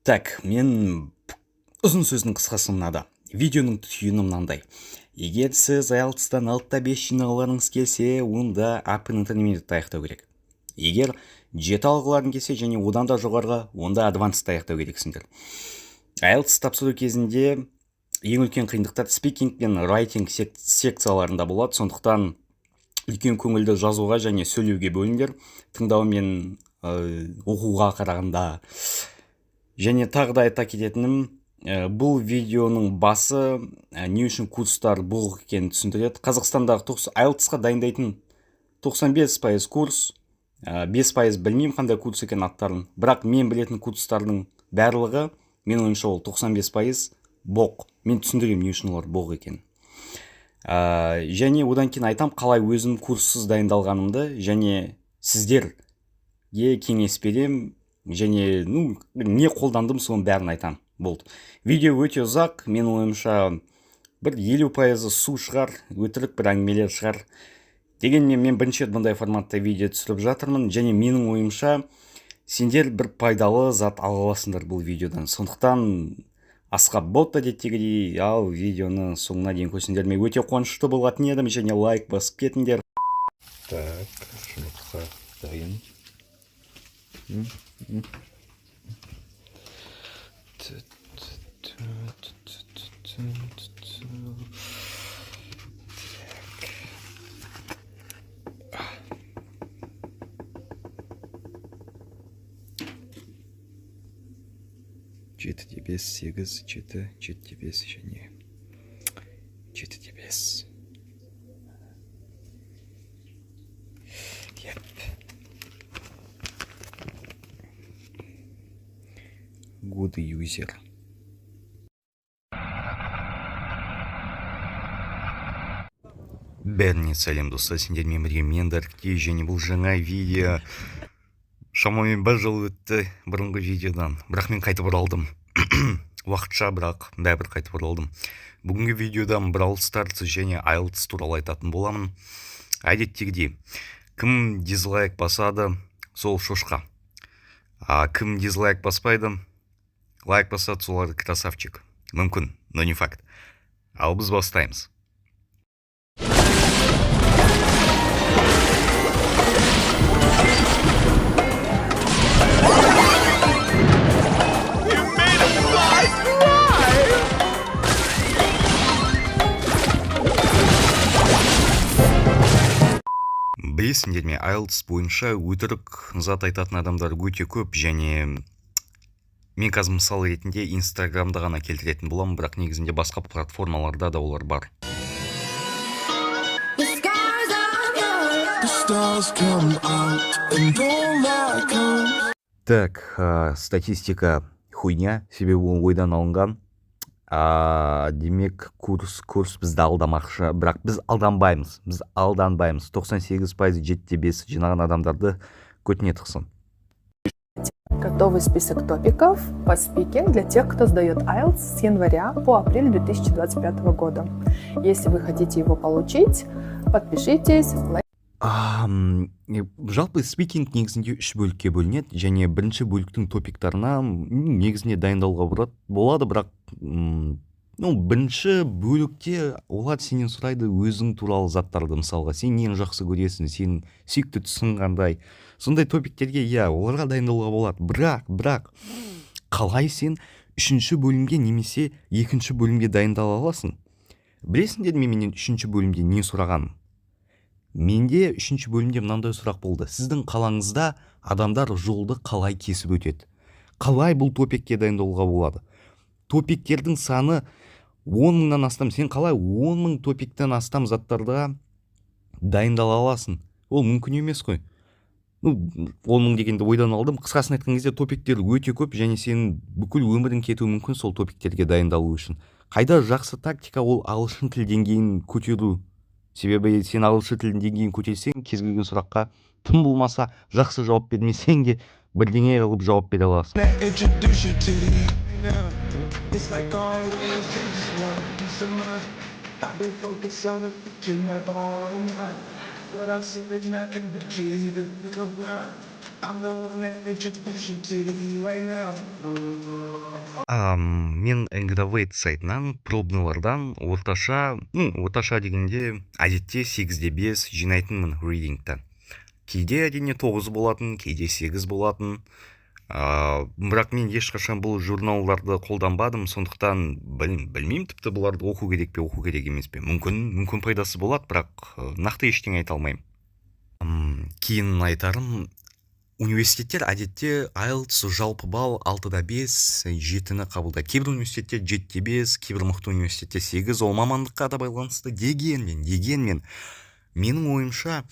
Мен ұзын сөздің қысқасы мынада. Видеоның түйіні мынандай. Егер сіз IELTS-тан 6-5 жинағыларыңыз келсе, онда Open Intermediate аяқтау керек. Егер 7 алғыларың келсе және одан да жоғарғы, онда Advanced аяқтау керексіңдер. IELTS тапсыру кезінде ең үлкен қиындықтар speaking пен writing секцияларында болады. Сондықтан үлкен көңілді жазуға және сөйлеуге бөліңдер. Тыңдау мен оқуға қарағанда. Және тағы да айта кететінім, бұл видеоның басы не үшін курстар бұл екенін түсіндіреді. Қазақстандағы IELTS-қа дайындайтын 95% курс, 5% білмеймін қандай курс екен аттарын. Бірақ мен білетін курстардың барлығы, мен ойымша ол 95% боқ. Мен түсіндірем не үшін олар боқ екен. Және одан кейін айтам қалай өзім курссыз дайындалғанымды, және сіздерге кеңес берем. Және не қолдандым, соның бәрін айтам. Болды. Видео өте ұзақ, мен ойымша бір 50% су шығар, өтірік бір әңгімелер шығар. Дегенмен мен бірінші рет бұндай форматта видео түсіріп жатырмын, және менің ойымша сендер бір пайдалы зат ала аласыңдар бұл видеодан. Сондықтан асқа бот әдеттегідей ал видеоны соңына дейін көрсеңдер. Мен өте қуанышты болатын едім, және лайк басып кетіңдер. Так, жұмыртқа дайын. Жетіде бес, 8, 7, 7де 5 және 7де 5. Годы юзер. Бәріне сәлем достар, сендермен бірге мен Даркей, және бұл жаңа видео. Шамамен 1 жыл өтті бұрынғы видеодан, бірақ мен қайтып оралдым. Уақытша, бірақ бәрібір қайтып оралдым. Бүгінгі видеодан Brawl Stars және IELTS туралы айтатын боламын. Әдеттегідей, кім дизлайк басады, сол шошқа. Кім дизлайк баспайды, лайк басады, солар красавчик. Мүмкін, но не факт. Ал біз бастаймыз. Білесіңдер ме, IELTS бойынша өтірік зат айтатын адамдар өте көп, және мен қазір мысал ретінде Инстаграмда ғана келтіретін боламын, бірақ негізінде басқа платформаларда да олар бар. Так, статистика хуйня, себебі ол ойдан алынған. Демек курс бізді алдамақшы, бірақ біз алданбаймыз. 98% 7де 5 жинаған адамдарды көтіне тықсын. Готовый список топиков по speaking для тех, кто сдает IELTS с января по апрель 2025 года. Если вы хотите его получить, подпишитесь. Жалпы спикинг негізінде 3 бөлікке бөлінеді, және бірінші бөліктің топиктарына негізінде дайындалуға болады, бірақ бірінші бөлікте олар сенен сұрайды өзің туралы заттарды, мысалға сен ең жақсы көресің, сен сүйікті түсің қандай, сондай топиктерге оларға дайындалуға болады. Бірақ қалай сен 3-ші бөлімге немесе 2-ші бөлімге дайындала аласың? Білесіңдер ме менен 3-ші бөлімде не сұрағаным? Менде 3-ші бөлімде мынандай сұрақ болды. Сіздің қалаңызда адамдар жолды қалай кесіп өтеді? Қалай бұл топикке дайындалуға болады? Топиктердің саны 10 000-нан астам. Сен қалай 10 000 топиктен астам заттарға дайындала аласың? Ол мүмкін емес қой. 10 000 дегенде ойдан алдым. Қысқасын айтқан кезде топиктер өте көп, және сен бүкіл өмірің кетуі мүмкін сол топиктерге дайындалу үшін. Қайда жақсы тактика ол ағылшын тіл деңгейін көтеру. Себебі сен ағылшын тілін деңгейін көтерсең, кез келген сұраққа тым болмаса жақсы жауап бермесең де бірдеңе қылып жауап бере аласың. Мен Engravate сайтынан пробнылардан орташа дегенде әдетте 8-5 жинайтынмын readingтан. Кейде әрине 9 болатын, кейде 8 болатын. Бірақ мен ешқашан бұл журналдарды қолданбадым, сондықтан білмеймін тіпті бұларды оқу керек пе, оқу керек емес пе. Мүмкін пайдасы болады, бірақ нақты ештеңе айта алмаймын. Кейін айтарым, университеттер әдетте IELTS жалпы балл 6-5, 7-ні қабылдайды. Кейбір университетте 7-5, кейбір мықты университетте 8, ол мамандыққа да байланысты. Дегенмен, менің ойымша,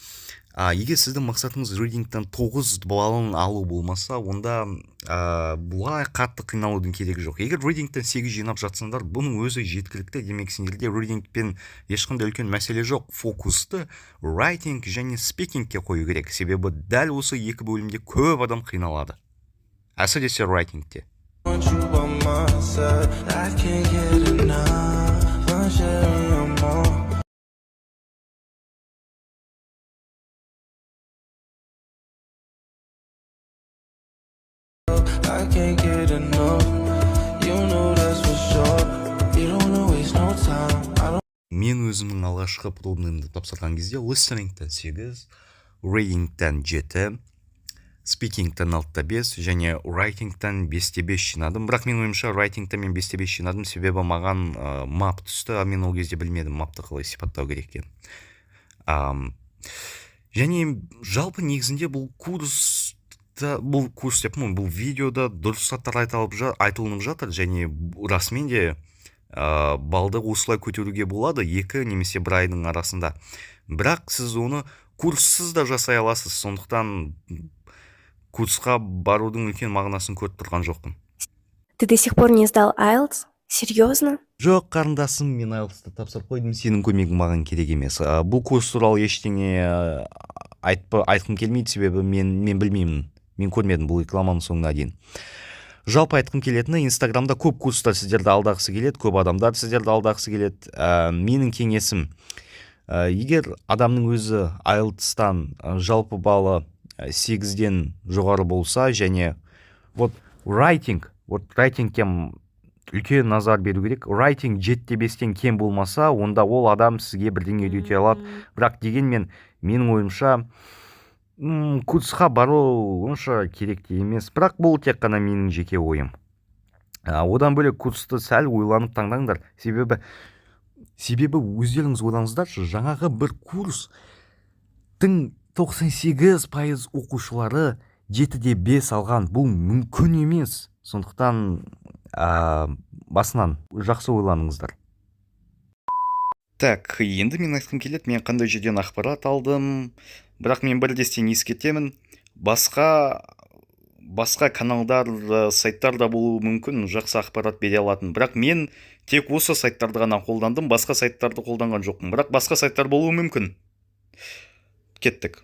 егер сіздің мақсатыңыз readingтан 9 баллын алу болмаса, онда бұлай қатты қиналудың керегі жоқ. Егер readingтан 8 жинап жатсаңдар, бұның өзі жеткілікті, демексіңдерде readingпен ешқандай үлкен мәселе жоқ. Фокусты writing және speakingке қою керек. Себебі дәл осы екі бөлімде көп адам қиналады. Әсіресе writingте. I can't get enough. You know that's for sure. You don't wanna waste no time. Мен өзімнің алғашқы пробнымды тапсырған кезде listeningтен 8, readingтен 7, speakingтен 6-5 және writingтен 5-5 жинадым. Бірақ мен ойымша writingтен мен 5-5 жинадым, себебі маған мап түсті, мен ол кезде білмедім мапты қалай сипаттау керек екенін. Және жалпы негізінде бұл видеода дұрыс заттар айтылынып жатыр, және расымен де балды осылай көтеруге болады 2 немесе 1 айдың арасында. Бірақ сіз оны курссыз да жасай аласыз, сондықтан курсқа барудың үлкен мағынасын көріп тұрған жоқпын. Ты до сих пор не сдал IELTS? Серьезно? Жоқ, қарындасым, мен IELTS-ты тапсырып қойдым, сенің көмегің маған керек емес. Бұл курс туралы ештеңе айтқым келмейді, себебі мен білмеймін. Мен көрмедім бұл рекламаның соңына дейін. Жалпы айтқым келетіні, Инстаграмда көп курстар сіздерді алдағысы келеді, көп адамдар сіздерді алдағысы келеді. Менің кеңесім, егер адамның өзі IELTS-тан жалпы балы 8-ден жоғары болса, және writingке үлкен назар беру керек. Writing 7-5-тен кем болмаса, онда ол адам сізге бірдеңе үйрете алады. Бірақ дегенмен, менің ойымша, курсқа бару онша керек те емес. Бірақ бұл тек қана менің жеке ойым. Одан бөлек курсты сәл ойланып таңдаңдар. Себебі өздеріңіз ойлаңыздаршы, жаңағы бір курстың 98% оқушылары 7-5 алған. Бұл мүмкін емес. Сондықтан басынан жақсы ойланыңыздар. Так, енді мен айтқым келеді, мен қандай жерден ақпарат алдым. Бірақ мен бірдестен ескертемін, басқа каналдар, сайттар да болуы мүмкін, жақсы ақпарат бере алатын. Бірақ мен тек осы сайттарды ғана қолдандым, басқа сайттарды қолданған жоқпын. Бірақ басқа сайттар болуы мүмкін. Кеттік.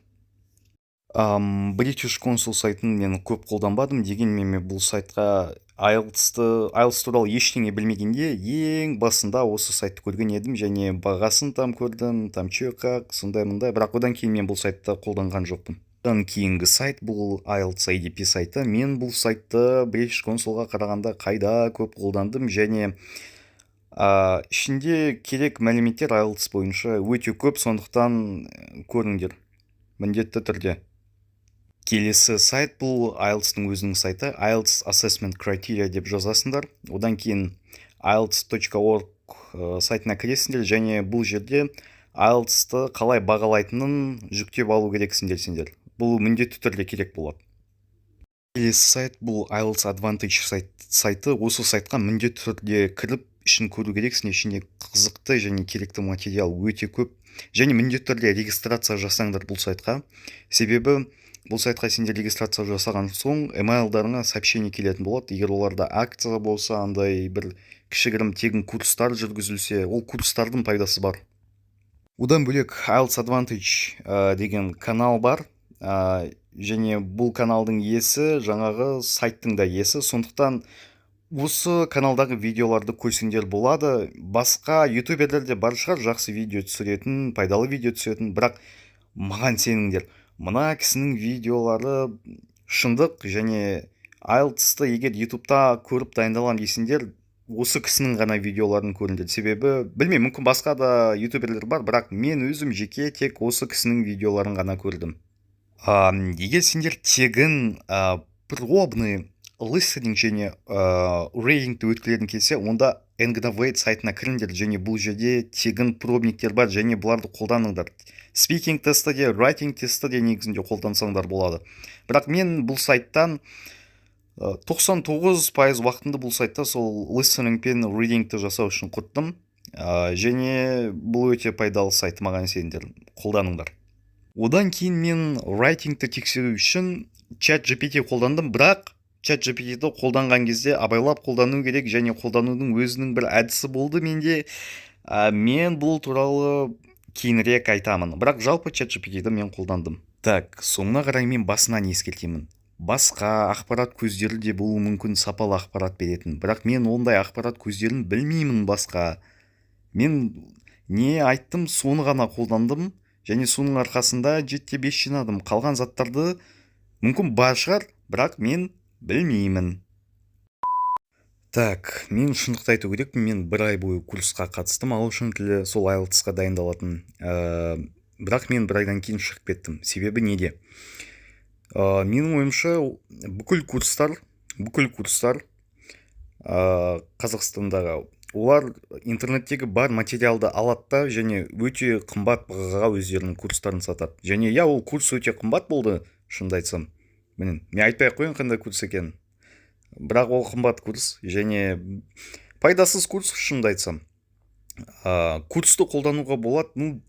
British Council сайтын мен көп қолданбадым, дегенмен бұл сайтқа IELTS туралы ештеңе білмегенде ең басында осы сайтты көрген едім, және бағасын там көрдім, там чөкақ, сондай-мұндай, бірақ одан кейін мен бұл сайтты қолданған жоқпын. Одан кейінгі сайт бұл IELTS IDP сайты. Мен бұл сайтты British Councilға қарағанда қайда көп қолдандым, және ішінде керек мәліметтер IELTS бойынша өте көп, сондықтан көріңдер міндетті түрде. Келесі сайт бұл IELTS-ның өзінің сайты, IELTS Assessment Criteria деп жазасыңдар. Одан кейін IELTS.org сайтына кіресіңдер, және бұл жерде IELTS-ты қалай бағалайтынын жүктеп алу керексіңдер. Бұл міндетті түрде керек болады. Келесі сайт бұл IELTS Advantage сайты. Осы сайтқа міндетті түрде кіріп, ішін көру керексің, ішінде қызықты және керекті материал өте көп. Және міндетті түрде регистрация жасаңдар бұл сайтқа. Себебі бұл сайтқа сендер регистрация жасаған соң емейлдарыңа сообщение келетін болады. Егер оларда акция болса, андай бір кішігірім тегін курстар жүргізілсе, ол курстардың пайдасы бар. Одан бөлек IELTS Advantage деген канал бар, және бұл каналдың иесі жаңағы сайттың да иесі. Сондықтан осы каналдағы видеоларды көрсеңдер болады. Басқа ютуберлер де бар шығар, жақсы видео түсіретін, пайдалы видео түсіретін, бірақ маған сеніңдер, мына кісінің видеолары шындық және IELTS-ты егер ютубта көріп дайындалған дейсіңдер, осы кісінің ғана видеоларын көріңдер. Себебі білмеймін, мүмкін басқа да ютуберлер бар, бірақ мен өзім жеке тек осы кісінің видеоларын ғана көрдім. Егер сендер тегін пробный listening және рейтингті өткілерін келсе, онда Engravate сайтына кіріңдер, және бұл жерде тегін пробниктер бар, және бұларды қолданыңдар. Speaking тесті де, writing тесті де негізінде қолдансаңдар болады. Бірақ мен бұл сайттан 99% уақытымды бұл сайтта сол listening пен readingті жасау үшін құрттым. Және бұл өте пайдалы сайт, маған сендер қолданыңдар. Одан кейін мен writingті тексеру үшін ChatGPT қолдандым, бірақ ChatGPT-ді қолданған кезде абайлап қолдану керек, және қолданудың өзінің бір әдісі болды менде. Мен бұл туралы кейінірек айтамын, бірақ жалпы ChatGPT-ді мен қолдандым. Так, соңына қарай мен басынан ескертемін. Басқа ақпарат көздері де болуы мүмкін сапалы ақпарат беретін, бірақ мен ондай ақпарат көздерін білмеймін басқа. Мен не айттым, соны ғана қолдандым, және соның арқасында 7-5 жинадым. Қалған заттарды мүмкін бар шығар, бірақ мен білмеймін. Так, мен шындықты айту керек, мен бір ай бойы курсқа қатыстым, ағылшын тілі сол IELTS-қа дайындалатын. Бірақ мен бір айдан кейін шығып кеттім. Себебі неде? Менің ойымша бүкіл курстар Қазақстандағы, олар интернеттегі бар материалды алады, және өте қымбат бағаға өздерінің курстарын сатады. Және ол курс өте қымбат болды, шынды айтсам. Мен айтпай қойын қандай курс екен. Бірақ ол қымбат курс, және пайдасыз курс, шынды айтсам. Курсты қолдануға болады,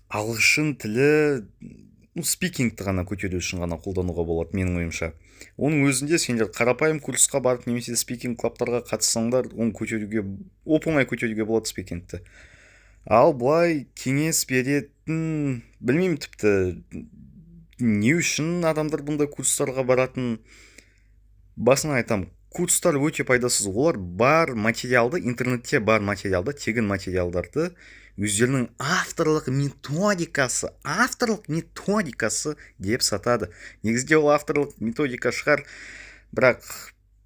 ағылшын тілі, спикингті ғана көтеру үшін ғана қолдануға болады, менің ойымша. Оның өзінде сендер қарапайым курсқа барып, немесе спикинг клабтарға қатыссаңдар, оны оп-оңай көтеруге болады спикингті. Ал бұлай кеңес беретін, білмеймін тіпті, не үшін адамдар бұндай курстарға баратын? Басына айтам, курстар өте пайдасыз. Олар бар материалды, интернетте бар материалды, тегін материалдарды өздерінің авторлық методикасы деп сатады. Негізде ол авторлық методика шығар, бірақ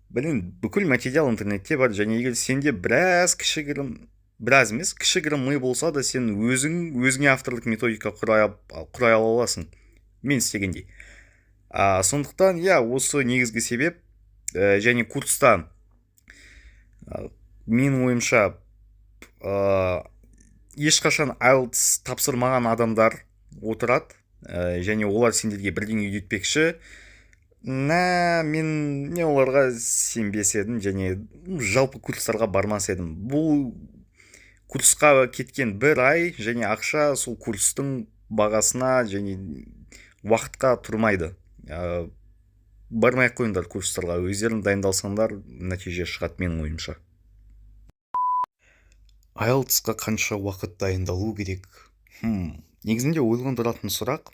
бүкіл материал интернетте бар, және егер сенде біраз емес, кішігірім ми болса да, сен өзіңе авторлық методика құрай аласың. Мен істегендей. Сондықтан, осы негізгі себеп, және курста менің ойымша ешқашан IELTS тапсырмаған адамдар отырады, және олар сендерге бірдеңе үйретпекші. Мен оларға сенбес едім, және жалпы курстарға бармас едім. Бұл курсқа кеткен бір ай, және ақша сол курстың бағасына және уақытқа тұрмайды. Бармай қойыңдар курстарға, өздерің дайындалсаңдар, нәтиже шығады, менің ойымша. IELTS-қа қанша уақыт дайындалу керек? Негізінде ойландыратын сұрақ.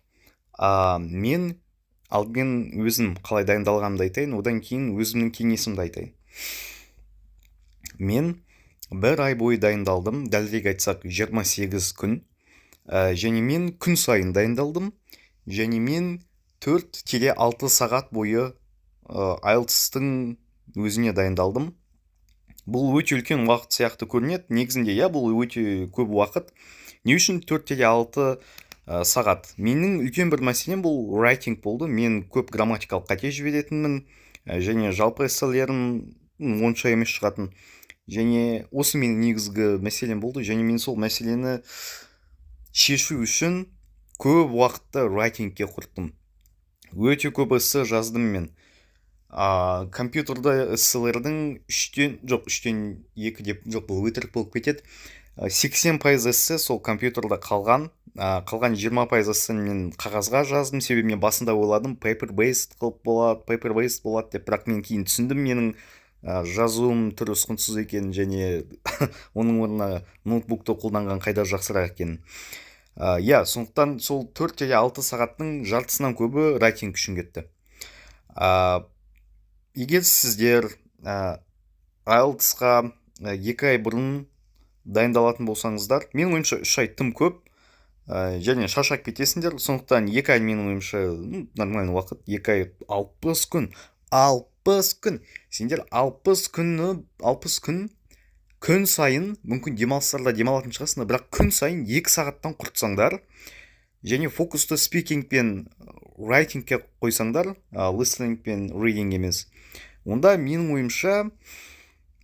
Мен алдымен өзім қалай дайындалғанымды айтайын, одан кейін өзімнің кеңесімді айтайын. Мен бір ай бойы дайындалдым, дәлірек айтсақ 28 күн, және мен күн сайын дайындалдым, және мен 4-6 сағат бойы IELTS-тың өзіне дайындалдым. Бұл өте үлкен уақыт сияқты көрінеді. Негізінде, бұл өте көп уақыт. Не үшін 4-6 сағат? Менің үлкен бір мәселем бұл writing болды. Мен көп грамматикалық қате жіберетінмін, және жалпы эсселерім онша емес шығатын. Және осы менің негізгі мәселем болды, және мен сол мәселені шешу үшін көп уақытты writingке құрттым. Өте көп эссе жаздым мен. Компьютерда эсселердің 3-2 деп, бұл өтірік болып кетеді. 80% эссе сол компьютерда қалған 20% эссені мен қағазға жаздым. Себебі мен басында ойладым, paper-based болады деп, бірақ мен кейін түсіндім, менің жазуым түрі ұсқынсыз екен, және оның орнына ноутбукты қолданған қайда жақсырақ екен. Сондықтан сол 4-6 сағаттың жартысынан көбі writing үшін кетті. Егер сіздер IELTS-ға 2 ай бұрын дайындалатын болсаңыздар, менің ойымша 3 ай тым көп, және шаршап кетесіңдер. Сондықтан 2 ай менің ойымша нормальный уақыт, 2 ай 60 күн. 60 күн. Сендер 60 күн сайын мүмкін демалыстарда демалатын шығасыңдар, бірақ күн сайын 2 сағаттан құртсаңдар, және фокусты спикинг пен райтингке қойсаңдар, listening пен reading емес, онда менің ойымша,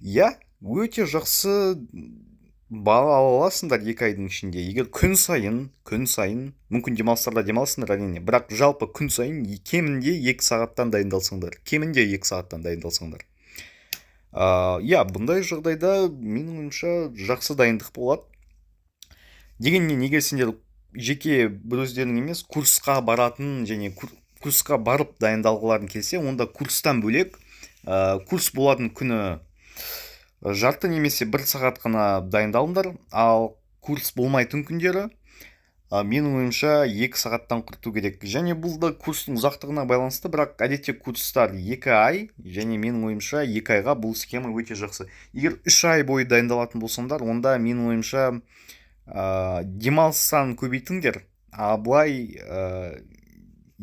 өте жақсы бала аласыңдар 2 айдың ішінде. Егер күн сайын, мүмкін демалыстарда демалсыңдар әрине, бірақ жалпы күн сайын кемінде 2 сағаттан дайындалсаңдар. Бұндай жағдайда менің ойымша жақсы дайындық болады. Дегенмен егер сендер жеке бір өздерің емес, курсқа баратын және курсқа барып дайындалғыларың келсе, онда курстан бөлек курс болатын күні жарты немесе 1 сағат қана дайындалыңдар, ал курс болмайтын күндері менің ойымша 2 сағаттан құрту керек. Және бұл да курстың ұзақтығына байланысты, бірақ әдетте курстар 2 ай, және менің ойымша 2 айға бұл схема өте жақсы. Егер 3 ай бойы дайындалатын болсаңдар, онда менің ойымша демалыстан көбейтіңдер, а былай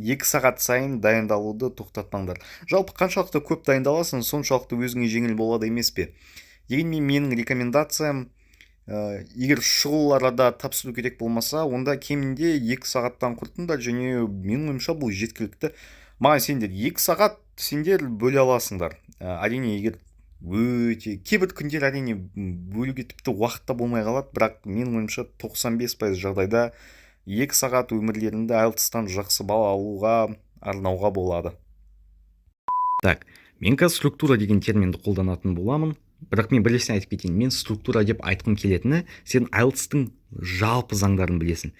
2 сағат сайын дайындалуды тоқтатпаңдар. Жалпы қаншалықты көп дайындаласың, соншалықты өзіңе жеңіл болады емес пе? Дегенмен менің рекомендациям, егер шұғыл арада тапсыру керек болмаса, онда кемінде 2 сағаттан құртыңдар, және менің ойымша бұл жеткілікті. Маған сендер 2 сағат сендер бөле аласыңдар. Әрине, егер кейбір күндер әрине бөлуге тіпті уақытта болмай қалады, бірақ менің ойымша 95% жағдайда 2 сағат өмірлерінде IELTS-тан жақсы бал алуға арнауға болады. Так, мен қазір структура деген терминді қолданатын боламын, бірақ мен бірлесін айтып кетейін. Мен структура деп айтқым келетіні, сен IELTS-тың жалпы заңдарын білесің.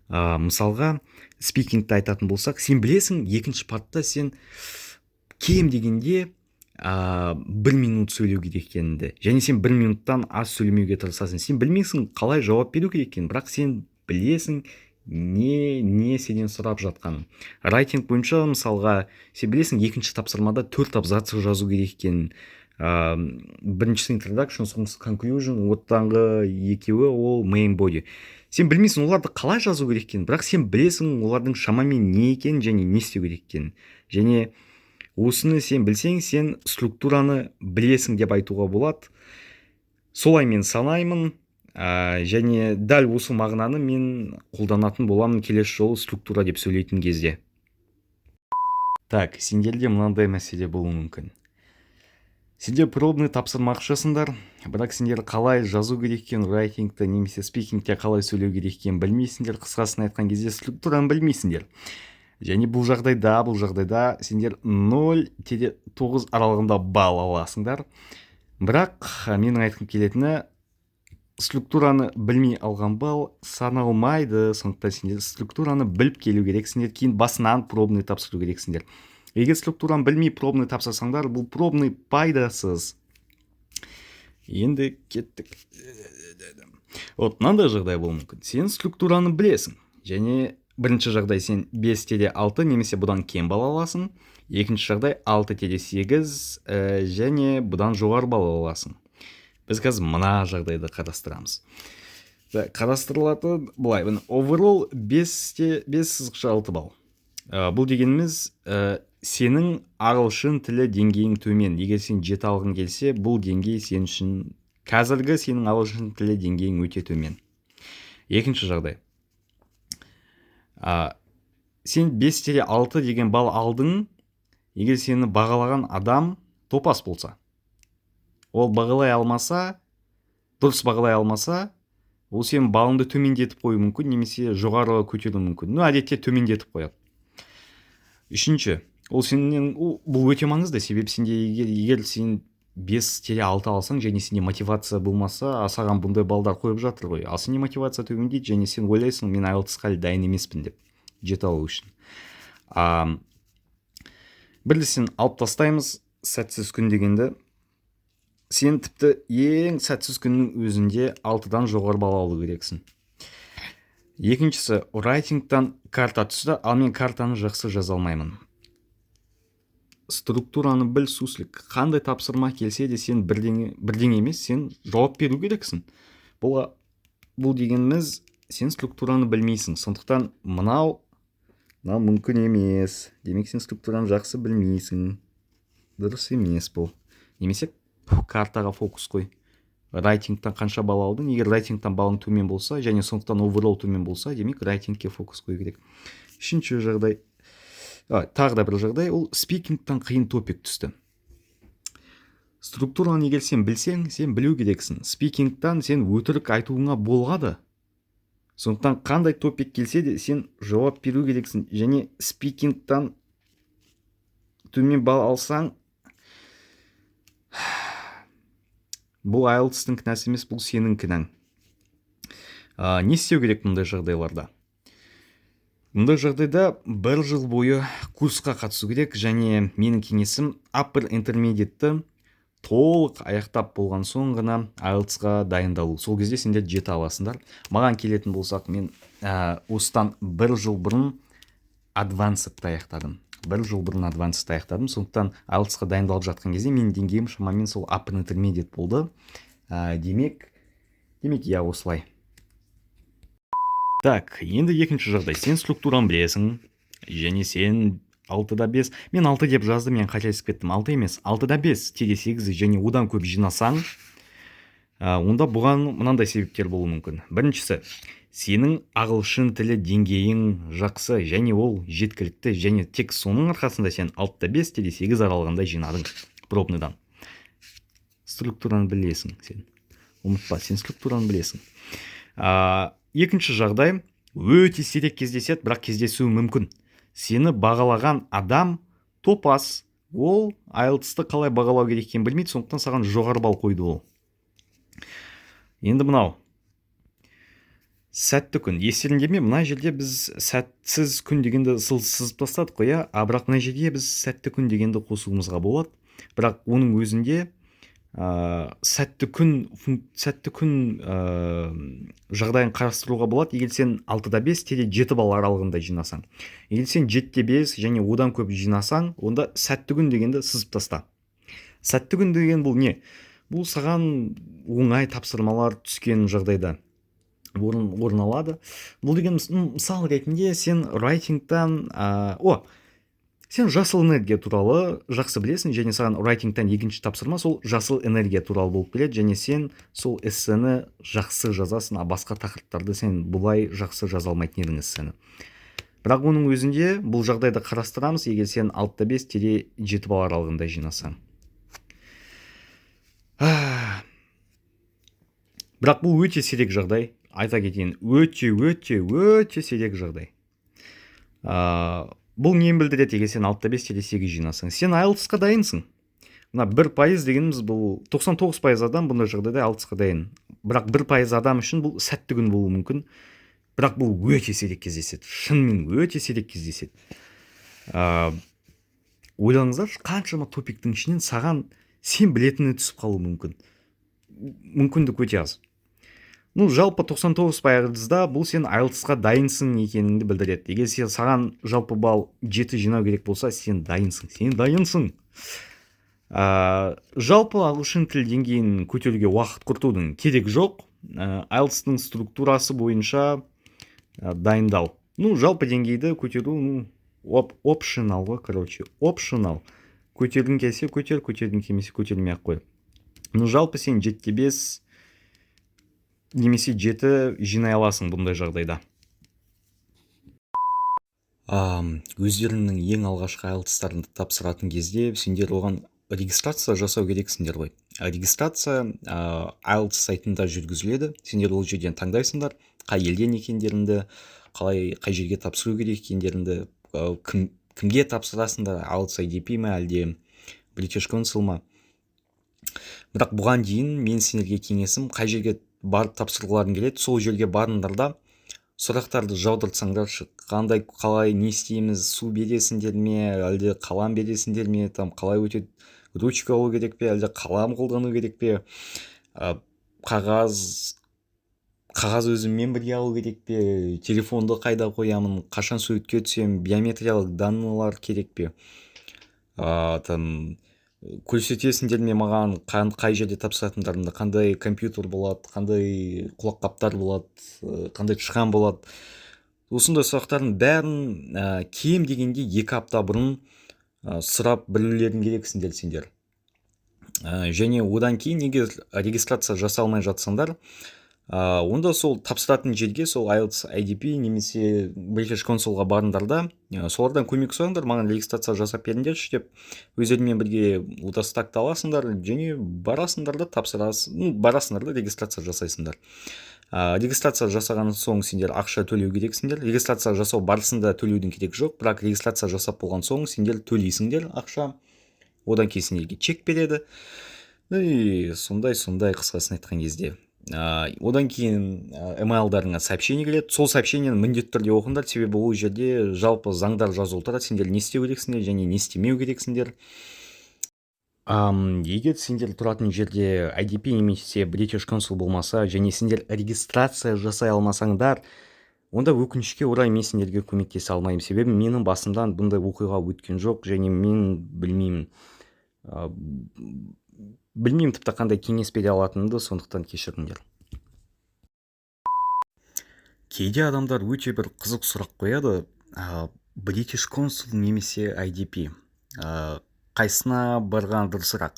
Мысалға, спикингті айтатын болсақ, сен білесің, екінші партта сен кем дегенде 1 минут сөйлеу керек екенінде, және сен 1 минуттан аз сөйлемеуге тырысасың. Сен білмейсің қалай жауап беру керек екенін, бірақ сен білесің не сенен сұрап жатқанын. Райтинг бойынша мысалға, сен білесің, екінші тапсырмада 4 абзац жазу керек екенін. Біріншісі introduction, соңғысы conclusion, оттаңғы екеуі ол main body. Сен білмейсің оларды қалай жазу керек екенін, бірақ сен білесің олардың шамамен не екенін және не істеу керек екенін. Және осыны сен білсең, сен структураны білесің деп айтуға болады. Солай мен санаймын, және дәл осы мағынаны мен қолданатын боламын келесі жолы структура деп сөйлейтін кезде. Так, сендерде мынандай мәселе болуы мүмкін. Сендер пробный тапсырмақшысыңдар, бірақ сендер қалай жазу керек екенін райтингті немесе спикингте қалай сөйлеу керек екенін білмейсіңдер, қысқасын айтқан кезде структураны білмейсіңдер. Және бұл жағдайда сендер 0-9 аралығында балл аласыңдар. Бірақ менің айтқым келетіні, структураны білмей алған балл саналмайды, сондықтан сендер структураны біліп келу керексіңдер, кейін басынан пробный тапсыру керексіңдер. Егер структураны білмей пробный тапсырсаңдар, бұл пробный пайдасыз. Енді кеттік. Мынандай жағдай болуы мүмкін. Сен структураны білесің, және бірінші жағдай сен 5-6 немесе бұдан кем балл аласың, екінші жағдай 6-8 және бұдан жоғары балл аласың. Біз қазір мына жағдайды қарастырамыз. Қарастырылатын былай, overall 5-6 балл. Бұл дегеніміз, сенің ағылшын тілі деңгейің төмен. Егер сен 7 алғың келсе, бұл деңгей сен үшін қазіргі сенің ағылшын тілі деңгейің өте төмен. Екінші жағдай. Сен 5-6 деген балл алдың, егер сені бағалаған адам топас болса. Ол бағалай алмаса, дұрыс бағалай алмаса, ол сен балыңды төмендетіп қою мүмкін, немесе жоғары көтеру мүмкін. Әдетте төмендетіп қояды. Үшінші, бұл өте маңызды, себебі сенде егер сен 5-6 алсаң, және сенде мотивация болмаса, саған бұндай балдар қойып жатыр ғой. Ал сенде мотивация төмендейді, және сен ойлайсың, мен IELTS-қа әлі дайын емеспін деп, 7 алу үшін. Бірді сен алып тастаймыз, сәтсіз күн дегенді. Сен тіпті ең сәтсіз күннің өзінде 6-дан жоғары балл алу керексің. Екіншісі, райтингтан карта түсті, ал мен картаны жақсы жаза алмаймын. Структураны біл, суслик. Қандай тапсырма келсе де сен бірдеңе емес, сен жауап беру керексің. Бұл дегеніміз, сен структураны білмейсің. Сондықтан мынау мүмкін емес. Демек сен структураны жақсы білмейсің. дұрыс емес бұл. Немесе картаға фокус қой. Райтингтан қанша балл алдың? Егер райтингтан балың төмен болса, және сондықтан оверол төмен болса, демек райтингке фокус қой керек. Үшінші жағдай, тағы да бір жағдай, ол спикингтан қиын топик түсті. Структураны егер сен білсең, сен білу керексің. Спикингтан сен өтірік айтуыңа болғады. Сондықтан қандай топик келсе де сен жауап беру керексің. Және спикингтан төмен балл алсаң, бұл IELTS-тің кінәсі емес, бұл сенің кінәң. Не істеу керек мұндай жағдайларда? Мұндай жағдайда 1 жыл бойы курсқа қатысу керек, және менің кеңесім Upper Intermediate-ті толық аяқтап болған соң ғана IELTS-ға дайындалу. Сол кезде сендер жете аласыңдар. Маған келетін болсақ, мен осыдан 1 жыл бұрын Advanced-ті аяқтадым. 1 жыл бұрын Advanced-ті аяқтадым. Сондықтан IELTS-қа дайындалып жатқан кезде менің деңгейім шамамен сол Upper Intermediate болды. Демек, я осылай. Так, енді екінші жағдай. Сен структураны білесің, және сен 6-да 5. Мен 6 деп жаздым, мен қателесіп кеттім. 6 емес, 6-да 5, 8 және одан көп жинасаң, онда бұған мынандай себептер болуы мүмкін. Біріншісі, сенің ағылшын тілі деңгейің жақсы, және ол жеткілікті, және тек соның арқасында сен 6-да 5, 8 аралығында жинадың пробныйдан. Структураны білесің сен. Ұмытпа, сен структураны білесің. Екінші жағдай, өте сирек кездеседі, бірақ кездесуі мүмкін. Сені бағалаған адам топас, ол IELTS-ті қалай бағалау керек екенін білмейді, сондықтан саған жоғары балл қойды ол. Енді мынау. Сәтті күн. Естеріңде ме, мына жерде біз сәтсіз күн дегенді сызып тастадық қой, бірақ мына жерде біз сәтті күн дегенді қосуымызға болады. Бірақ оның өзінде сәтті күн жағдайын қарастыруға болады, егер сен 6-да 5, 7 балл аралығында жинасаң. Егер сен 7-де 5 және одан көп жинасаң, онда сәтті күн дегенді сызып таста. Сәтті күн деген бұл не? Бұл саған оңай тапсырмалар түскен жағдайда орын алады. Бұл деген мысал ретінде сен райтингтан, сен жасыл энергия туралы жақсы білесің, және саған райтингтан екінші тапсырма сол жасыл энергия туралы болып келеді, және сен сол эссені жақсы жазасың, а басқа тақырыптарды сен бұлай жақсы жаза алмайтын едің эссені. Бірақ оның өзінде бұл жағдайды қарастырамыз, егер сен 6-да 5, 7 балл аралығында жинасаң. Бірақ бұл өте сирек жағдай, айта кетейін, өте сирек жағдай. Бұл нені білдіреді, егер сен 6-да 5, 8 жинасың? Сен IELTS-қа дайынсың. Мына 1% дегеніміз бұл 99% адам бұндай жағдайда IELTS-қа дайын. Бірақ 1% адам үшін бұл сәтті күн болуы мүмкін. Бірақ бұл өте сирек кездеседі. Шынымен өте сирек кездеседі. Ойлаңыздар, қаншама топиктің ішінен саған сен білетіні түсіп қалуы мүмкін. Мүмкіндік өте аз. Жалпы 99%-да бұл сен IELTS-қа дайынсың екеніңді білдіреді. Егер сен саған жалпы балл 7 жинау керек болса, сен дайынсың. Жалпы ағылшын тіл деңгейін көтеруге уақыт құртудың керек жоқ. IELTS-тың структурасы бойынша дайындал. Жалпы деңгейді көтеру, optional ғой, optional. Көтердің келсе көтер, көтердің келмесе көтермей ақ қой. Жалпы сен 7-де 5 немесе 7 жинай аласың бұндай жағдайда. Өздеріңнің ең алғашқы IELTS-тарын тапсыратын кезде сендер оған регистрация жасау керексіңдер ғой. Регистрация IELTS сайтында жүргізіледі. Сендер ол жерден таңдайсыңдар, қай елден екендеріңді, қай жерге тапсыру керек екендеріңді, кімге тапсырасыңдар, IELTS IDP ме, әлде British Council ма. Бірақ бұған дейін мен сендерге кеңесім, қай жерге барып тапсырғыларың келеді, сол жерге барыңдар да сұрақтарды жаудыртсаңдаршы. Қалай не істейміз, су бересіңдер ме, әлде қалам бересіңдер ме, қалай өтеді, ручка алу керек пе, әлде қалам қолдану керек пе, қағаз өзіммен бірге алу керек пе, телефонды қайда қоямын, қашан суретке түсем, биометриялық данныйлар керек пе, көрсетесіңдер ме маған қай жерде тапсыратындарымды, қандай компьютер болады, қандай құлаққаптар болады, қандай тышқан болады. Осындай сұрақтардың бәрін кем дегенде 2 апта бұрын сұрап білулерің керексіңдер сендер. Және одан кейін егер регистрация жасалмай жатсаңдар, онда сол тапсыратын жерге сол IELTS IDP немесе British Consulға барыңдар да, солардан көмек сұраңдар, маған регистрация жасап беріңдерші деп, өздерімен бірге удостакты аласыңдар және барасыңдар да барасыңдар да регистрация жасайсыңдар. Регистрация жасаған соң сендер ақша төлеу керексіңдер. Регистрация жасау барысында төлеудің керек жоқ, бірақ регистрация жасап болған соң сендер төлейсіңдер ақша. Одан кейін сендерге чек береді. Сондай қысқасын айтқан кезде. Одан кейін emailдарыңа сообщение келеді. Сол сообщениені міндетті түрде оқыңдар, себебі ол жерде жалпы заңдар жазылып тұрады, сендер не істеу керексіңдер және не істемеу керексіңдер. Егер сендер тұратын жерде IDP немесе British Consul болмаса және сендер регистрация жасай алмасаңдар, онда өкінішке орай мен сендерге көмектесе алмаймын, себебі менің басымдан бұндай оқиға өткен жоқ және мен білмеймін тіпті қандай кеңес бере алатынымды, сондықтан кешіріңдер. Кейде адамдар өте бір қызық сұрақ қояды, British Consul немесе IDP, қайсына барған дұрысырақ?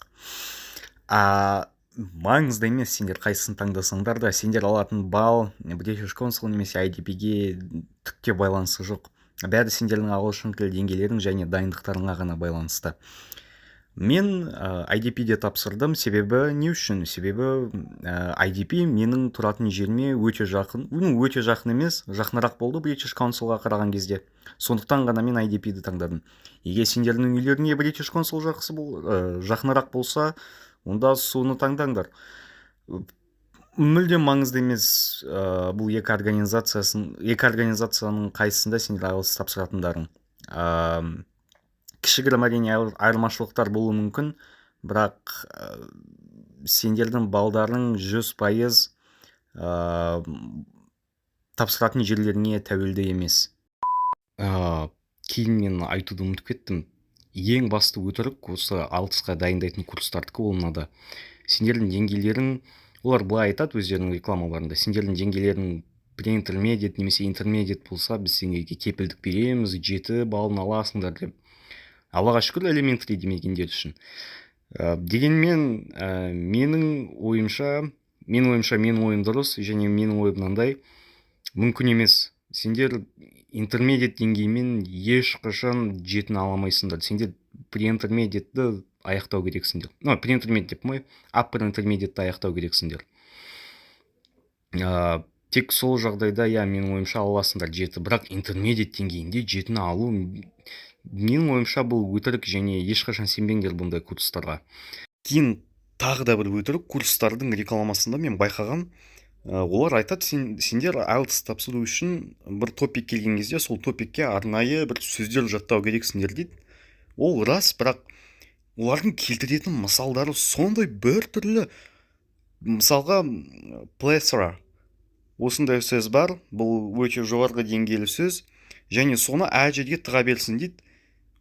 Маңызды емес, сендер қайсысын таңдасаңдар да, сендер алатын балл British Consul немесе IDP-ге түкте байланысы жоқ. Бәрі сендердің ағылшын тіл деңгейлерің және дайындықтарыңа ғана байланысты. Мен IDP-де тапсырдым, себебі не үшін? Себебі IDP менің тұратын жеріме өте жақын, өте жақын емес, жақынырақ болды British Consulға қараған кезде. Сондықтан ғана мен IDP-ді таңдадым. Егер сендердің үйлеріңе British Consul жақынырақ болса, онда соны таңдаңдар. Мүлдем маңызды емес, бұл екі организацияның қайсысында сендер IELTS тапсыратындарың. Кішігірім әрине айырмашылықтар болуы мүмкін, бірақ сендердің балдарың 100% тапсыратын жерлеріне тәуелді емес. Кейін мен айтуды ұмытып кеттім. Ең басты өтірік осы IELTS-қа дайындайтын курстардікі болмады. Сендердің деңгейлерің, олар былай айтады өздерінің рекламаларында, сендердің деңгейлерің pre-intermediate немесе intermediate болса, біз сендерге кепілдік береміз, 7 балын аласыңдар деп. Аллаға шүкір elementary демегендер үшін. Дегенмен менің ойым дұрыс және менің ойым мынандай, мүмкін емес. Сендер intermediate деңгеймен ешқашан 7-ні аламайсыңдар. Сендер pre-intermediate-ді аяқтау керексіңдер. Pre-intermediate деп қой, upper intermediate-ді аяқтау керексіңдер. Тек сол жағдайда, менің ойымша аласыңдар 7, бірақ intermediate деңгейінде 7-ні алу, менің ойымша бұл өтірік және ешқашан сенбеңдер бұндай курстарға. Кейін тағы да бір өтірік курстардың рекламасында мен байқаған, олар айтады, сендер IELTS тапсыру үшін бір топик келген кезде сол топикке арнайы бір сөздер жаттау керексіңдер дейді. Ол рас, бірақ олардың келтіретін мысалдары сондай бір түрлі. Мысалға plethora, осындай сөз бар, бұл өте жоғарғы деңгейлі сөз, және соны жерге тыға берсін дейді.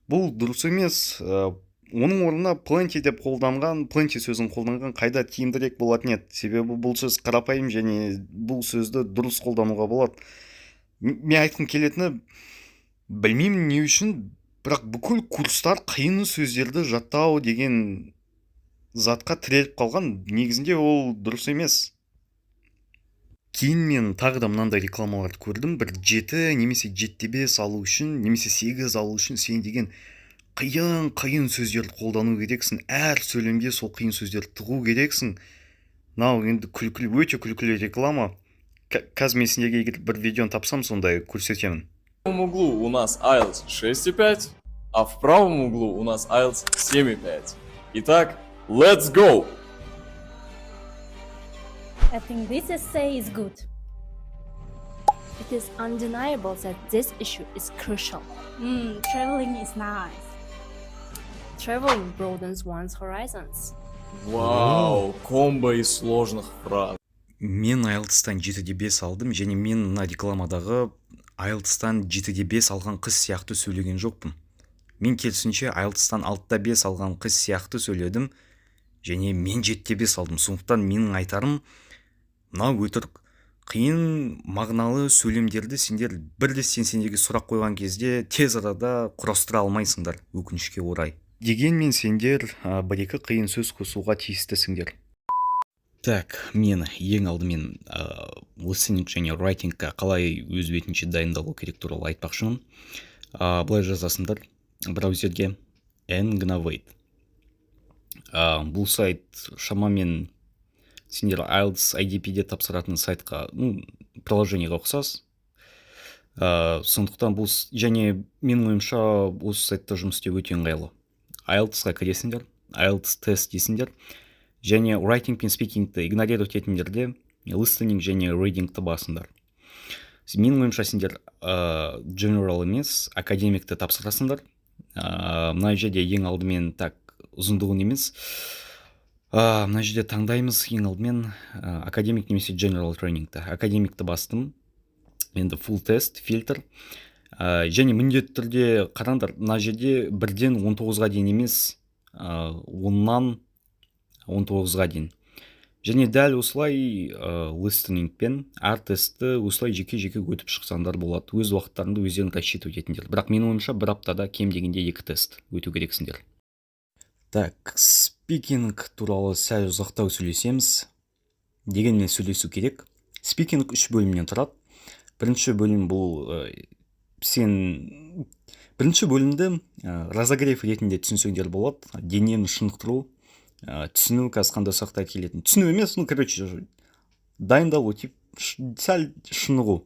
Бұл дұрыс емес. Оның орнына plenty деп қолданған, plenty сөзін қолданған қайда тиімдірек болатын еді. Себебі бұл сөз қарапайым және бұл сөзді дұрыс қолдануға болады. Мен айтқым келетіні, білмеймін не үшін, бірақ бүкіл курстар қиын сөздерді жаттау деген затқа тіреліп қалған. Негізінде ол дұрыс емес. Кейін мен тағы да мынандай рекламаларды көрдім. Бір 7 немесе 7-5 алу үшін, немесе 8 алу үшін сен деген қиын сөздерді қолдану керексің. Әр сөйлемге сол қиын сөздерді тығу керексің. Енді өте күлкілі реклама. Қазір мен сендерге бір видеоны тапсам, сондай көрсетемін. В правом углу у нас IELTS 6,5, а в правом углу у нас IELTS 7,5. Итак, let's go! I think this essay is good. It is undeniable that this issue is crucial. Traveling is nice. Traveling broadens one's horizons. Вау, комбо из сложных фраз. Мен IELTS-тан 7-5 алдым, және мен мына рекламадағы IELTS-тан 7-5 алған қыз сияқты сөйлеген жоқпын. Мен керісінше IELTS-тан 6-5 алған қыз сияқты сөйледім, және мен 7-5 алдым. Сондықтан менің айтарым, мына өтірік. қиын мағыналы сөйлемдерді сендер бірлескен сендерге сұрақ қойған кезде тез арада құрастыра алмайсыңдар, өкінішке орай. Дегенмен сендер бір-екі қиын сөз қосуға тиістісіңдер. Так, мен ең алдымен listening және writingқа қалай өз бетінше дайындалу керек туралы айтпақшымын. Былай жазасыңдар браузерге Engnovate. Бұл сайт шамамен сендер IELTS IDP-де тапсыратын сайтқа, приложениеға ұқсас. Сондықтан бұл, және менің ойымша осы сайтта жұмыс істеу өте ыңғайлы. IELTS-қа кіресіңдер, IELTS тест дейсіңдер, және writing пен speaking-ті игнорировать етіңдерде listening және reading-ті басыңдар. Менің ойымша сендер general емес, академикті тапсырасыңдар. Мына жерде ең алдымен так ұзындығын емес, мына жерде таңдаймыз ең алдымен академик немесе general trainingті. Академикті бастым, енді full тест, фильтр, және міндетті түрде қараңдар, мына жерде 1-ден 19-ға дейін емес, 10-нан 19-ға дейін. Және дәл осылай listening-пен әр тестті осылай жеке-жеке өтіп шықсаңдар болады. Өз уақыттарында өздерін рассчитывать етіңдер. Бірақ менің ойымша бір аптада кем дегенде 2 тест өту керексіңдер. Так, спикинг туралы сәл ұзақтау сөйлесеміз. Дегенмен сөйлесу керек. Спикинг 3 бөлімнен тұрады. Бірінші бөлім бұл бірінші бөлімді разогрев ретінде түсінсеңдер болады. Денені шынықтыру, түсіну, қазір қандай сұрақтар келетін. Түсіну емес, дайындалу, сәл шынығу.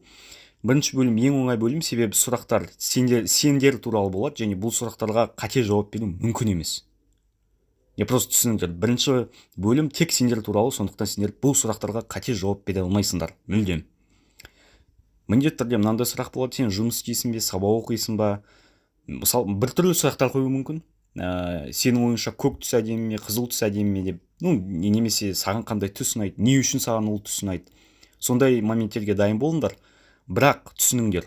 Бірінші бөлім ең оңай бөлім, себебі сұрақтар сендер туралы болады, және бұл сұрақтарға қате жауап беру мүмкін емес. Просто түсініңдер, бірінші бөлім тек сендер туралы, сондықтан сендер бұл сұрақтарға қате жауап бере алмайсыңдар, мүлдем. Міндетті түрде мынандай сұрақ болады, сен жұмыс істейсің бе, сабақ оқисың ба? Мысалы, бір түрлі сұрақтар қою мүмкін. Сенің ойыңша көк түс әдемі ме, қызыл түс әдемі ме деп, немесе саған қандай түс ұнайды, не үшін саған ол түс ұнайды. Сондай моменттерге дайын болыңдар. Бірақ түсініңдер,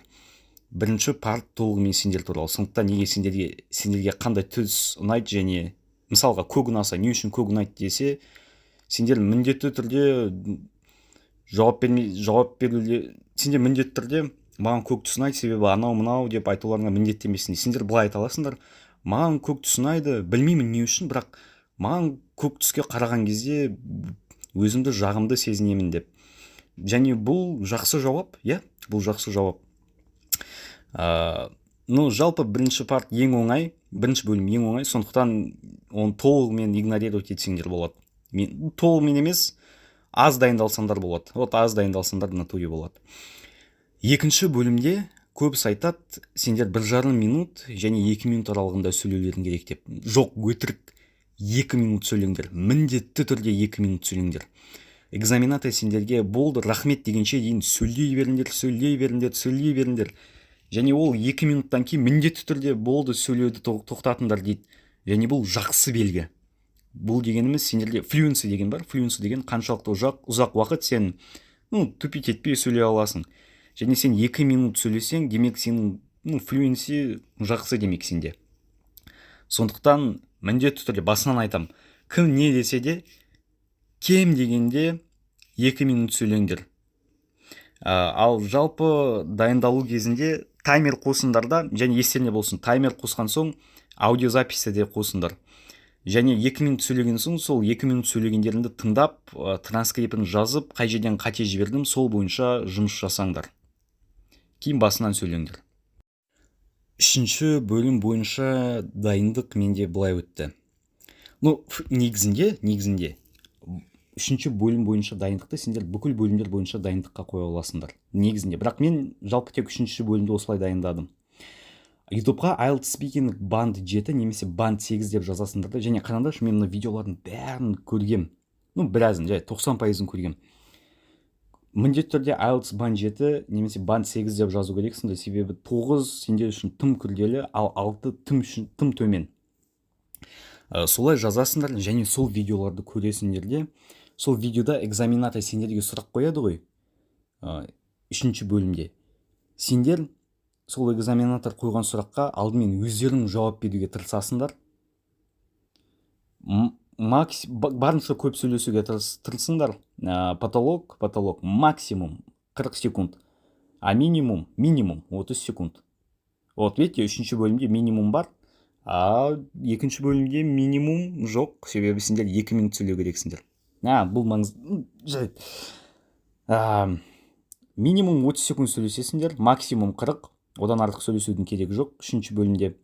бірінші парт толығымен сендер туралы. Сондықтан неге сендерге қандай түс ұнайды, және мысалға көк ұнаса, не үшін көк ұнайды десе, сендер міндетті түрде жауап беруде, сендер міндетті түрде маған көк түс ұнайды, себебі анау-мынау деп айтуларыңа міндеттемесін. Сендер былай айта аласыңдар, маған көк түс ұнайды, білмеймін не үшін, бірақ маған көк түске қараған кезде өзімді жағымды сезінемін деп. Және бұл жақсы жауап, бұл жақсы жауап. Жалпы бірінші парт ең оңай, бірінші бөлім ең оңай, сондықтан оны толығымен игнорировать етсеңдер болады. Толығымен емес, аз дайындалсаңдар болады. Аз дайындалсаңдар натуре болады. Екінші бөлімде көбісі айтады, сендер 1,5 минут және 2 минут аралығында сөйлеулерің керек деп. Жоқ, өтірік 2 минут сөйлеңдер. Міндетті түрде 2 минут сөйлеңдер. Экзаменатор сендерге болды, рахмет дегенше дейін сөйлей беріңдер. Және ол 2 минуттан кейін міндетті түрде болды, сөйлеуді тоқтатыңдар дейді. Және бұл жақсы белгі. Бұл дегеніміз сендерде fluency деген бар. Fluency деген қаншалықты ұзақ уақыт сен тупить етпей сөйлей аласың. Және сен 2 минут сөйлесең, демек сенің fluency жақсы демек сенде. Сондықтан міндетті түрде басынан айтам, кім не десе де, кем дегенде 2 минут сөйлеңдер. Ал жалпы дайындалу кезінде таймер қосыңдар да, және естеріне болсын, таймер қосқан соң аудиозаписі де қосыңдар. Және 2 минут сөйлеген соң, сол 2 минут сөйлегендеріңді тыңдап, транскрипін жазып, қай жерден қате жібердім, сол бойынша жұмыс жасаңдар. Кейін басынан сөйлеңдер. Үшінші бөлім бойынша дайындық менде былай өтті. Негізінде, үшінші бөлім бойынша дайындықты сендер бүкіл бөлімдер бойынша дайындыққа қоя аласыңдар. Негізінде, бірақ мен жалпы тек үшінші бөлімді осылай дайындадым. YouTube'ға IELTS Speaking банд 7 немесе банд 8 деп жазасыңдар да, және қараңдаршы, мен мына видеолардың бәрін көргем. Біразын, 90%-ын көргем. Міндетті түрде IELTS банд 7 немесе банд 8 деп жазу керексіңдер, себебі 9 сендер үшін тым күрделі, ал 6 тым төмен. Солай жазасыңдар, және сол видеоларды көресіңдер де, сол видеода экзаменатор сендерге сұрақ қояды ғой, үшінші бөлімде. Сендер сол экзаменатор қойған сұраққа алдымен өздерің жауап беруге тырысасыңдар. Барынша көп сөйлесуге тырысыңдар. Потолок максимум 40 секунд. А минимум 30 секунд. Вот видите, үшінші бөлімде минимум бар, а екінші бөлімде минимум жоқ, себебі сендер 2 минут сөйлеу керексіңдер. Бұл жарайды. Минимум 30 секунд сөйлесесіңдер, максимум 40, одан артық сөйлесудің керегі жоқ. Үшінші бөлімде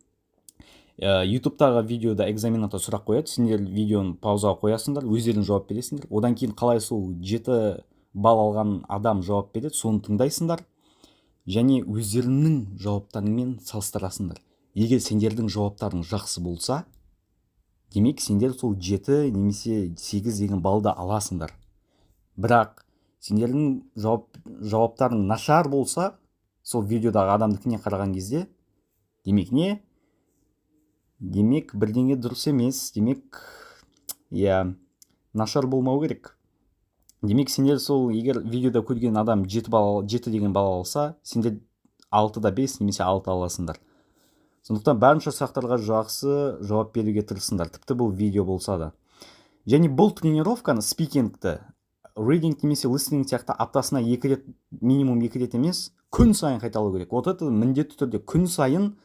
ютубтағы видеода экзаменатор сұрақ қояды, сендер видеоны паузаға қоясыңдар, өздерің жауап бересіңдер. Одан кейін қалай сол 7 балл алған адам жауап береді, соны тыңдайсыңдар, және өздеріңнің жауаптарыңмен салыстырасыңдар. Егер сендердің жауаптарың жақсы болса, демек сендер сол 7 немесе 8 деген балды аласыңдар. Бірақ сендердің жауаптарың нашар болса, сол видеодағы адамдыкіне қараған кезде, демек не? Демек бірдеңе дұрыс емес, демек нашар болмау керек. Демек сендер сол егер видеода көрген адам 7 деген балл алса, сендер 6-да 5 немесе 6 аласыңдар. Сондықтан барынша сұрақтарға жақсы жауап беруге тырысыңдар, тіпті бұл видео болса да. Және бұл тренировканы, спикингті, reading немесе listening сияқты аптасына минимум 2 рет емес, күн сайын қайталау керек. Вот это міндетті түрде күн сайын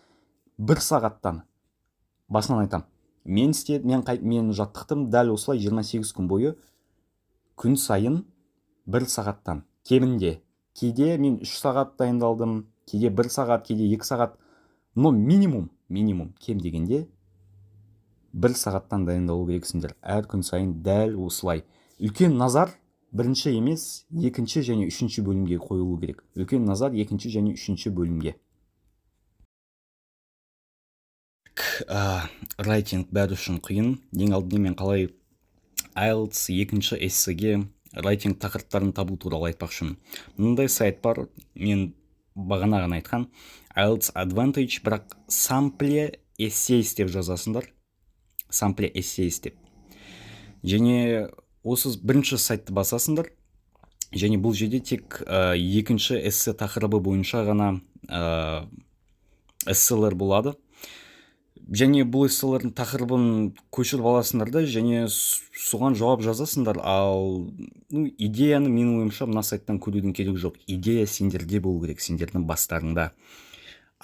1 сағаттан. Басынан айтам. Мен жаттықтым дәл осылай 28 күн бойы күн сайын 1 сағаттан. Кемінде. Кейде мен 3 сағат дайындалдым, кейде 1 сағат, кейде 2 сағат. Но минимум, кем дегенде 1 сағаттан дайындалу керексіңдер. Әр күн сайын дәл осылай. Үлкен назар бірінші емес, екінші және үшінші бөлімге қойылу керек. Үлкен назар екінші және үшінші бөлімге. Райтинг бәрі үшін қиын. Ең алдымен мен қалай IELTS екінші эссеге райтинг тақырыптарын табу туралы айтпақшымын. Мындай сайт бар, мен бағана ғана айтқан IELTS Advantage, бірақ sample essays деп жазасыңдар. Sample essays деп. Және осы бірінші сайтты басасыңдар. Және бұл жерде тек екінші эссе тақырыбы бойынша ғана эсселер болады. Және бұл эсселердің тақырыбын көшіріп аласыңдар да, және соған жауап жазасыңдар. Ал идеяны менің ойымша мына сайттан көрудің керегі жоқ. Идея сендерде болу керек, сендердің бастарыңда.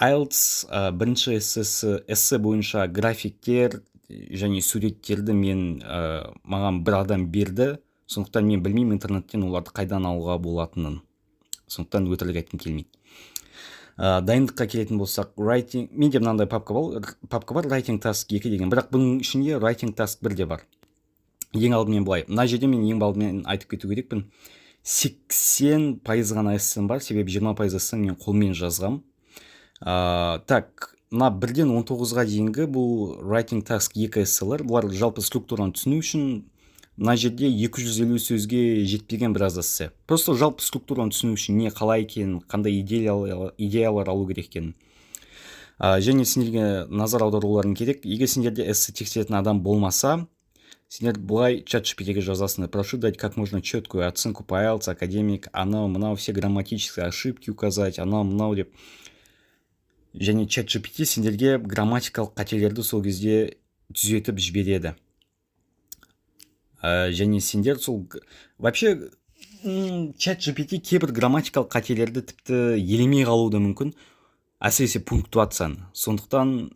IELTS бірінші эссе бойынша графиктер және суреттерді маған бір адам берді. Сондықтан мен білмеймін интернеттен оларды қайдан алуға болатынын. Сондықтан өтірік айтқым келмейді. Дайындыққа келетін болсақ, менде мынандай папка бар, Writing Task 2 деген, бірақ бұның ішінде Writing Task 1 де бар. Ең алдымен былай, мына жерде мен ең алдымен айтып кету керекпін. 80% ғана эссем бар, себебі 20% эссем мен қолмен жазғам. Так, мына 1-ден 19-ға дейінгі бұл Writing Task 2 эсселер, бұлар жалпы структураны түсіну үшін мына жерде 250 сөзге жетпеген біраз эссе. Просто жалпы структураны түсіну үшін не қалай екен, қандай идеялар алу керек екен. Және сендерге назар аударуларың керек. Егер сендерде эссе тексеретін адам болмаса, сендер бұлай ChatGPT-ге жазасыңдар. Прошу дать как можно четкую оценку по IELTS, академик, анау, все грамматические ошибки указать, анау, деп. Және ChatGPT сендерге грамматикалық қателерді сол кезде түзетіп жібереді. Және сендер сол... Вообще, ChatGPT кейбір грамматикалық қателерді тіпті елемей қалуы да мүмкін, әсіресе пунктуацияны. Сондықтан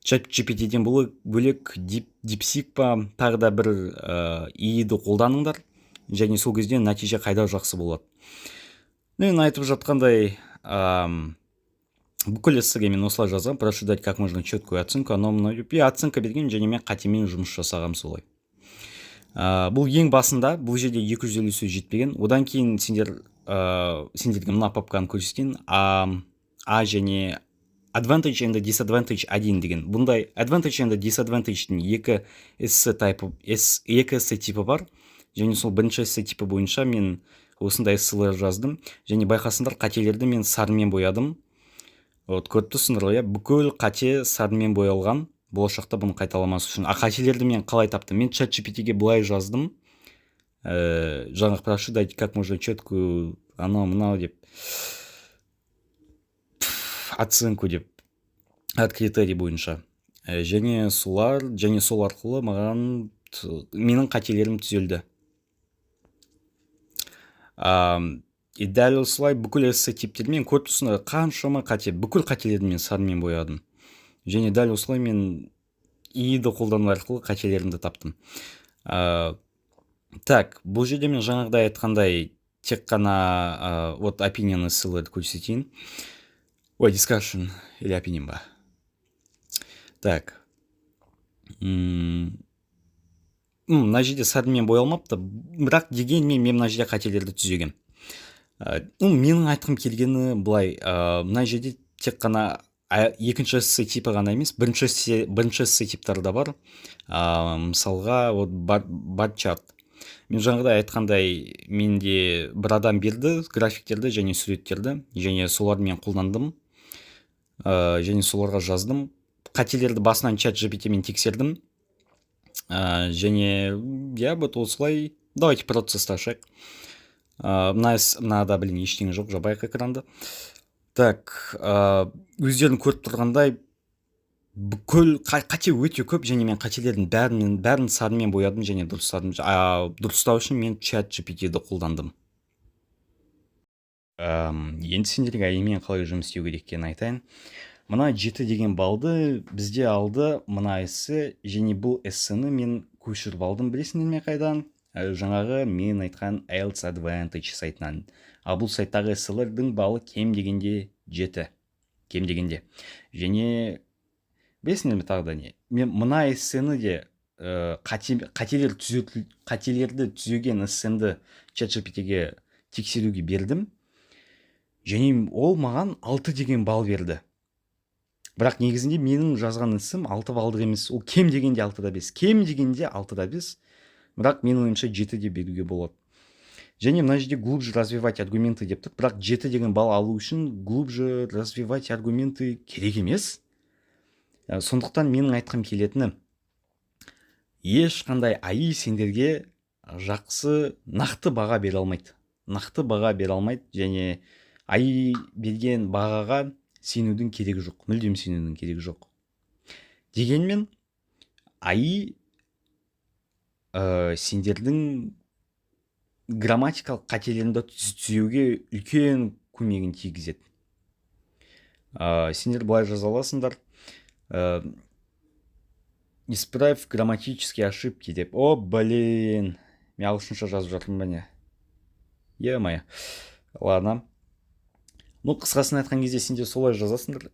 ChatGPT-ден бөлек DeepSeek па, тағы да бір ИИ-ді қолданыңдар, және сол кезде нәтиже қайда жақсы болады. Мен айтып жатқандай, бүкіл эссеге мен осылай жазам, прошу дать как можно четкую оценку, оценка берген, және мен қатемен жұмыс жасағам солай. Бұл ең басында, бұл жерде 250 сөз жетпеген. Одан кейін сендерге мына папканы көрсеткен A және Advantage and Disadvantage 1 деген. Бұндай Advantage and Disadvantage'дің екі эссе типі бар. Және сол бірінші эссе типі бойынша мен осындай эсселер жаздым. Және байқасындар, қателерді мен сарымен боядым. Көріп тұрсыңдар, бүкіл қате сарымен боялған. Болашақта бұны қайталамас үшін. Қателерді мен қалай таптым? Мен ChatGPT-ге бұлай жаздым. Жаңағы прошу дайте как можно четкую анау деп. Оценку деп. От критерий бойынша. Және сол арқылы менің қателерім түзелді. дәл осылай бүкіл эссе типтері мен корпусында қаншама қате, бүкіл қателерді мен сарынмен боядым. Және дәл осылай мен иді қолдану арқылы қателерімді таптым. Так, бұл жерде мен жаңағыдай айтқандай тек қана вот opinion эсселерді көрсетейін. Ой, discussion или opinion ба. Так. Мына жерде сарынмен боялмапты, бірақ дегенмен мен мына жерде қателерді түзегем. Менің айтқым келгені былай, мына жерде тек қана екінші эссе типі ғана емес, бірінші эссе типтары да бар. Мысалға, вот бар чарт. Мен жаңағыдай айтқандай, менде бір адам берді графиктерді және суреттерді, және соларды мен қолдандым, және соларға жаздым. Қателерді басынан чат GPT-мен тексердім. Және, вот осылай, давайте процессті ашайық. Мынада, ештеңе жоқ, жабайық экранды. Так, өздерін көріп тұрғандай, бүкіл қате өте көп, және мен қателердің бәрін сарынмен боядым, және дұрыстау үшін мен чат GPT-ді қолдандым. Енді сендерге аймен қалай жұмыс істеу керек екенін айтайын. Мына 7 деген балды бізде алды мына эссе, және бұл эссені мен көшіріп алдым, білесіңдер ме қайдан? Жаңағы мен айтқан IELTS Advantage сайтынан. Бұл сайттағы эсселердің балы кем дегенде 7. Кем дегенде. Және білесіңдер ме тағы да не? Мен мына эссені де қателерді түзеген эссемді ChatGPT-ге тексеруге бердім. Және ол маған 6 деген бал берді. Бірақ негізінде менің жазған эссем 6 балдық емес. Ол кем дегенде 6-да 5. Кем дегенде 6-да 5. Бірақ менің ойымша 7 де беруге болады. Және мына жерде глубже развивать аргументы деп тұр. Бірақ 7 деген бал алу үшін глубже развивать аргументы керек емес. Сондықтан менің айтқым келетіні, ешқандай AI сендерге жақсы нақты баға бере алмайды. Нақты баға бере алмайды, және AI берген бағаға сенудің керегі жоқ. Мүлдем сенудің керегі жоқ. Дегенмен AI сендердің грамматикалық қателеріңді түзеуге үлкен көмегін тигізеді. Сендер былай жаза аласыңдар. Исправь грамматические ошибки деп. Блин. Мен ағылшынша жазып жатырмын ба не? Е-мая. Ладно. Қысқасын айтқан кезде сендер солай жазасыңдар.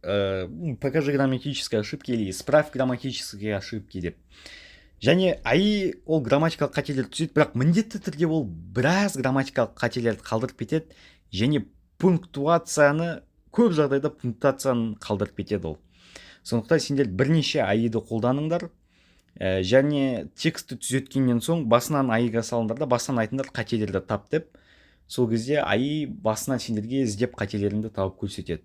Покажи грамматические ошибки или исправь грамматические ошибки деп. Және AI ол грамматикалық қателерді түзет, бірақ міндетті түрде ол біраз грамматикалық қателерді қалдырып кетеді, және пунктуацияны, көп жағдайда пунктуацияны қалдырып кетеді ол. Сондықтан сендер бірнеше AI-ді қолданыңдар, және текстті түзеткеннен соң басынан AI-ға салыңдар да, басынан айтыңдар қателерді тап деп. Сол кезде AI басынан сендерге іздеп қателеріңді тауып көрсетеді.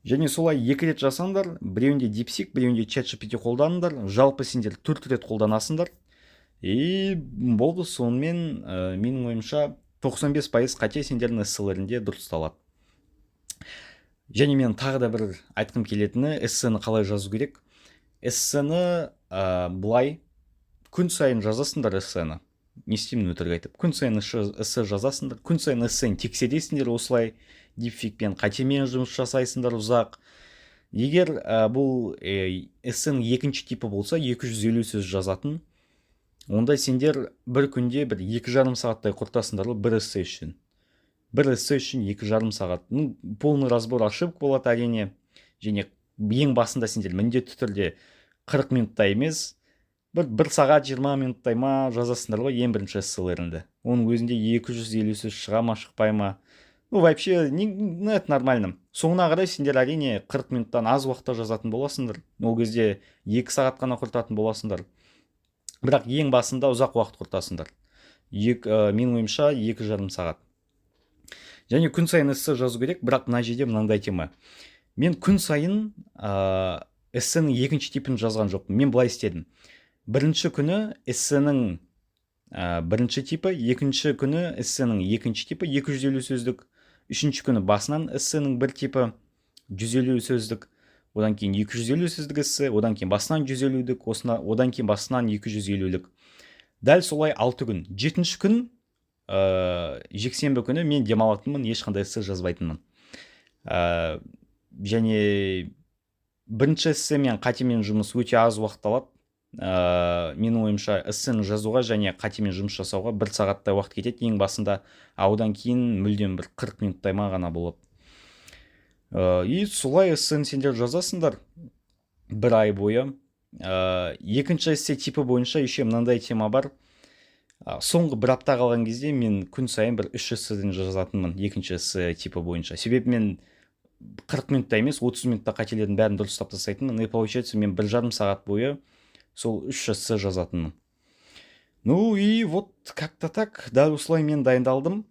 Және солай 2 рет жасаңдар, біреуінде DeepSeek, біреуінде ChatGPT қолданыңдар, жалпы сендер 4 рет қолданасыңдар. Болды, сонымен менің ойымша 95% қате сендердің эсселерінде дұрысталады. Және мен тағы да бір айтқым келетіні, эссені қалай жазу керек? Эссені былай, күн сайын жазасыңдар эссені. Не істеймін өтірік айтып. Күн сайын эссе жазасыңдар, күн сайын эссені тексересіңдер осылай. Дипфикпен қатемен жұмыс жасайсыңдар ұзақ. Егер бұл эссенің екінші типі болса, 250 сөз жазатын, онда сендер бір күнде 2,5 сағаттай құртасыңдар бір эссе үшін. Бір эссе үшін 2,5 сағат. Полный разбор ошибок болады әрине. Және ең басында сендер міндетті түрде 40 минутта емес, бір сағат 20 минуттай ма жазасыңдар ғой ең бірінші эсселеріңді. Оның өзінде 250 сөз шыға ма, шықпай ма? Вообще, это нормально. Соңына қарай сендер әрине 40 минуттан аз уақытта жазатын боласыңдар. Ол кезде 2 сағат қана құртатын боласыңдар. Бірақ ең басында ұзақ уақыт құртасыңдар. Менің ойымша 2,5 сағат. Және күн сайын эссе жазу керек, бірақ мына жерде мынандай тема. Мен күн сайын эссенің екінші типін жазған жоқпын. Мен былай істедім. Бірінші күні эссенің бірінші типі, екінші күні эссенің екінші типі 250 сөздік, үшінші күні басынан эссенің бір типі 150 сөздік, одан кейін 250 сөздік эссе, одан кейін басынан 150-дік, одан кейін басынан 250-лік. Дәл солай 6 күн. 7-ші күн жексенбі күні мен демалатынмын, ешқандай эссе жазбайтынмын. Және бірінші эссемен қатемен жұмыс өте аз уақыт алады. Менің ойымша эссені жазуға және қатемен жұмыс жасауға 1 сағаттай уақыт кетеді ең басында, одан кейін мүлдем бір 40 минуттай ма ғана болады. И солай эссені сендер жазасыңдар 1 ай бойы. Екінші эссе типі бойынша еще мынандай тема бар. Соңғы 1 апта қалған кезде мен күн сайын бір 3 эсседен жазатынмын екінші эссе типі бойынша. Себебі мен 40 минутта емес 30 минутта қателердің бәрін дұрыстап тастайтынмын. И получается мен 1,5 сағат бойы сол 3 эссе жазатынмын. Ну и вот как-то так, дәл осылай мен дайындалдым.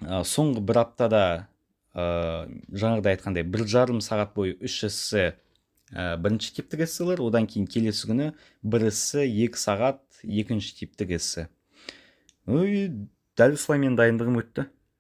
Соңғы 1 аптада жаңағыдай айтқандай 1,5 сағат бойы 3 эссе бірінші типтік эсселер, одан кейін келесі күні 1 эссе 2 сағат екінші типтік эссе. Ну и дәл осылай мен дайындығым өтті.